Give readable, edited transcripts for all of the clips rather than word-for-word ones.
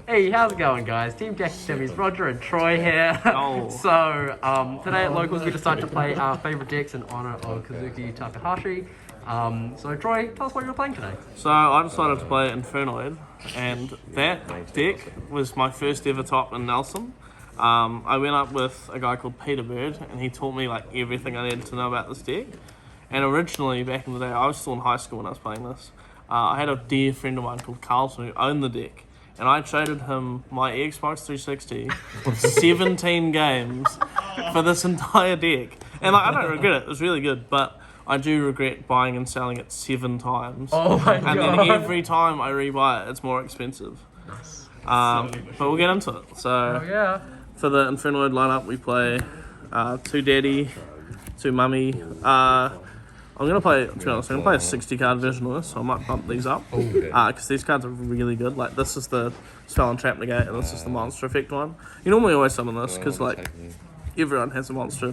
Hey, how's it going, guys? Team Taccy, Timmys, Roger and Troy here. Oh. So, today at Locals we decided to play our favourite decks in honour of Kazuki Takahashi. So Troy, tell us what you were playing today. So I decided to play Infernoid, and that deck was my first ever top in Nelson. I went up with a guy called Peter Bird, and he taught me like everything I needed to know about this deck. And originally, back in the day, I was still in high school when I was playing this. I had a dear friend of mine called Carlton who owned the deck, and I traded him my Xbox 360 with 17 games for this entire deck. And like, I don't regret it, it was really good, but I do regret buying and selling it 7 times. Oh my god. And then every time I rebuy it, it's more expensive. But we'll get into it. So yeah. for the Infernoid lineup, we play 2 Daddy, 2 Mummy. I'm going to play, to be honest, I'm going to play a 60 card version of this, so I might bump these up. Because these cards are really good. Like, this is the Spell and Trap Negate, and this is the Monster Effect one. You normally always summon this, because, like, everyone has a Monster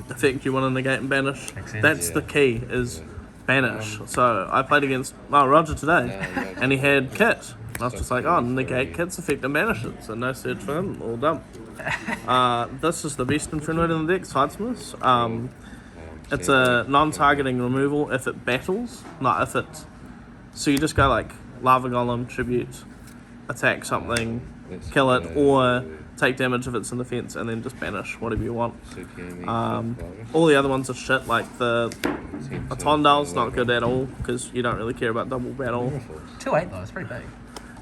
Effect you want to negate and banish. That's the key, is banish. So, I played against Roger today, and he had Kit. I was just like, oh, negate Kit's effect and banish it. So, no search for him, all done. This is the best Infernoid in the deck, Sidesmiths. It's a non-targeting removal if it battles, not if it... So you just go like Lava Golem, Tribute, attack something, kill it, or take damage if it's in defense, and then just banish, whatever you want. All the other ones are shit, like the Tondal's not good at all, because you don't really care about double battle. 2/8 though, it's pretty big.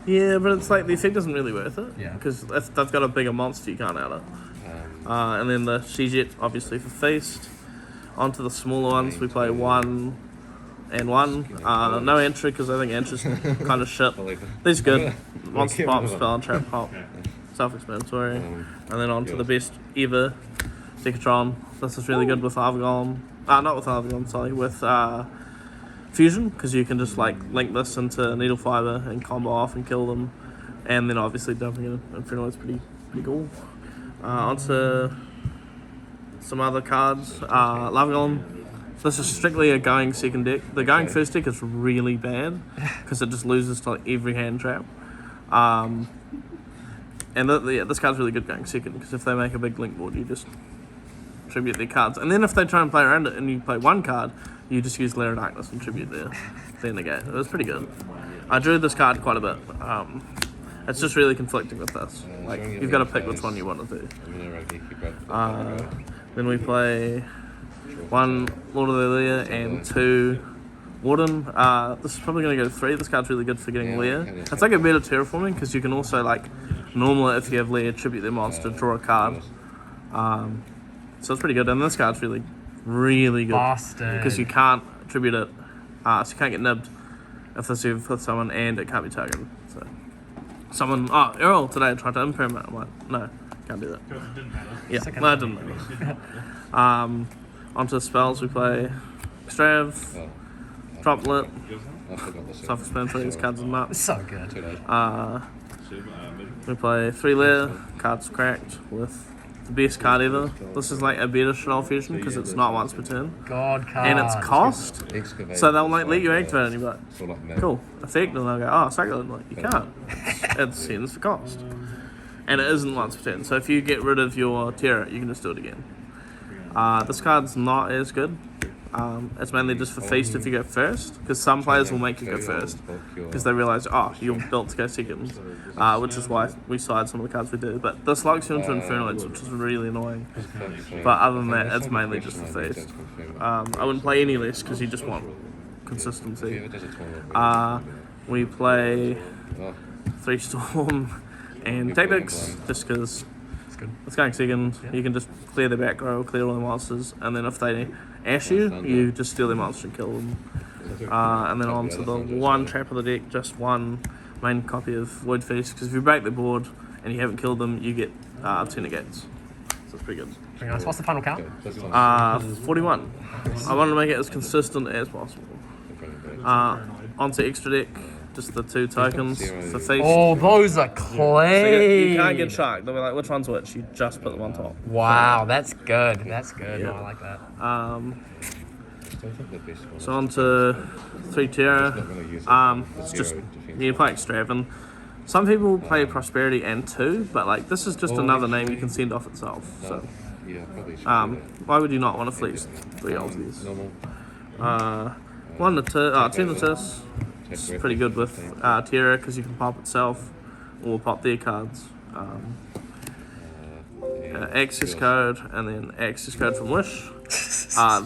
Yeah, but it's like the effect isn't really worth it, Yeah. because if they've got a bigger monster you can't out it. And then the Shijet, obviously for Feast. Onto the smaller ones, we play 1 and 1. No entry, because I think entry's kind of shit. These are good. Monster Pop, Spell and Trap Pop. Self-explanatory. And then on to the best ever, Decatron. This is really good with Lava Golem. Not with Lava Golem, sorry, with Fusion, because you can just like link this into Needle Fiber and combo off and kill them. And then obviously dumping it in Infernoid is pretty cool. Onto some other cards. Lava Golem. So this is strictly a going second deck. The going first deck is really bad because it just loses to like every hand trap. And this card's really good going second because if they make a big link board, you just tribute their cards. And then if they try and play around it and you play 1 card, you just use Lair of Darkness and tribute their negate. It was pretty good. I drew this card quite a bit. It's just really conflicting with this. Like, you've got to pick which one you want to do. Then we play 1 Lord of the Lear and 2 Warden. This is probably going to go 3. This card's really good for getting Lear. It's like a better terraforming because you can also, like, normally if you have Lear, tribute their monster, draw a card. So it's pretty good. And this card's really good. Because you can't tribute it, so you can't get nibbed if this is with someone and it can't be targeted. So, Errol today tried to impermanent. I'm like, no, can't do that. Yeah, no, it didn't matter. Onto the spells, we play Extrav, Droplet, Self-Explanatory, these cards and maps. So good. We play 3 Lair, cards cracked with the best card ever. This is like a better Shell Fusion because it's not once per turn. God card. And it's cost. So they'll like let you activate it and you're like, cool, effect, and they'll go, oh, cycle it. Like, you can't. It's cents for cost. And it isn't once per turn. So if you get rid of your Terra, you can just do it again. This card's not as good. It's mainly just for Feast if you go first, because some players will make you go first because they realise, oh, you're built to go second, which is why we side some of the cards we do. But this locks you into Infernoids, which is really annoying. But other than that, it's mainly just for Feast. I wouldn't play any less because you just want consistency. We play 3 Storm and Tactics just because it's going second. You can just clear their back row, clear all the monsters, and then if they ash you, you just steal their monster and kill them. And then on to the 1 trap of the deck, just 1 main copy of Void Feast, because if you break the board and you haven't killed them, you get 2 negates. So it's pretty good. Very nice. What's the final count? 41. I wanted to make it as consistent as possible. Onto extra deck. Just the 2 tokens for Feast. Oh, those are clean. So you can't get shark. They'll be like, which one's which? You just put them on top. Wow, that's good. That's good. Yeah. Oh, I like that. So on to 3 Terra. It's just, you play Extravin. Some people play Prosperity and 2, but like this is just another name you can send off itself. So, why would you not want to flex 3 ulties? 10 assists. It's pretty good with Terra because you can pop itself or pop their cards. Access code and then access code from Wish.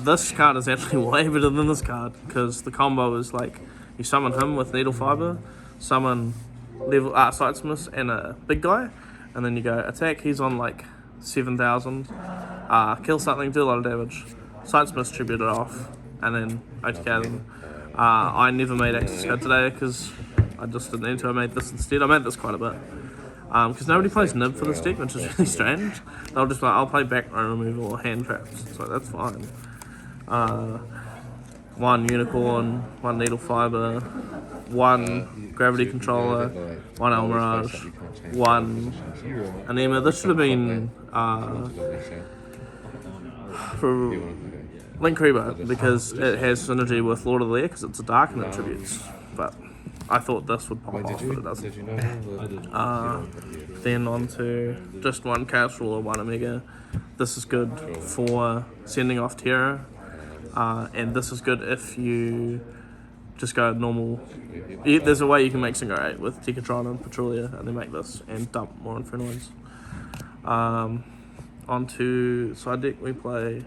This card is actually way better than this card because the combo is like you summon him with Needle Fiber, summon level Sidesmith and a big guy, and then you go attack. He's on like 7,000. Kill something, do a lot of damage. Sidesmith tribute it off, and then OTK them. I never made access code today because I just didn't need to. I made this instead. I made this quite a bit. Because nobody plays Nib for this deck, which is really strange. They'll just like, I'll play background removal or hand traps, so that's fine. 1 Unicorn, 1 Needle Fiber, 1 Gravity Controller, 1 Almirage, 1 Anima. This should have been for Link Rebo because it has synergy with Lord of the Air because it's a dark and it tributes. But I thought this would pop off, but it doesn't. Then on to just 1 Chaos Ruler, 1 Omega. This is good for sending off Terra, and this is good if you just go normal. There's a way you can make Single 8 with Tikatron and Patrulia, and then make this and dump more Infernoids. On to side deck, we play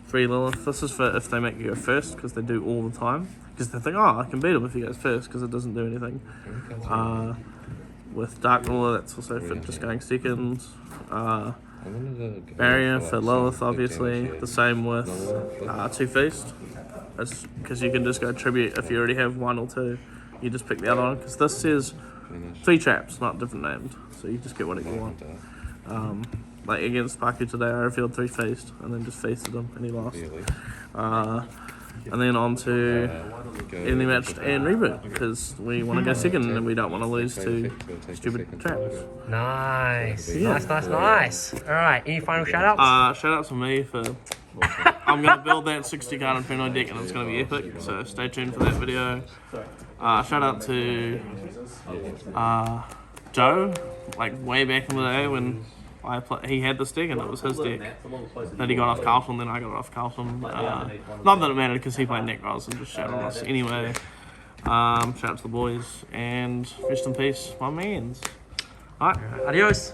3 Lilith. This is for if they make you go first, because they do all the time. Because they think, oh, I can beat him if he goes first, because it doesn't do anything. With Dark Ruler, that's also for just going second. Barrier for Lilith, obviously. The same with 2 Feast. Because you can just go tribute if you already have 1 or 2. You just pick the other one, because this says 3 traps, not different named. So you just get whatever you want. Like against Paku today, I revealed 3 Feast, and then just feasted him, and he lost. And then on to enemy matched and reboot, because we want to go second and we don't want to lose to stupid traps. Nice. Nice. Alright, any final shout outs? Shout outs from me for I'm going to build that 60 card Infernoid deck and it's going to be epic, so stay tuned for that video. Shout out to Joe, like way back in the day when he had this deck and it was his deck that he got off Carlton, then I got it off Carlton. Not that it mattered because he played Necros and just shouted on us anyway. Shout out to the boys and rest in peace, my mans. Alright, Adios.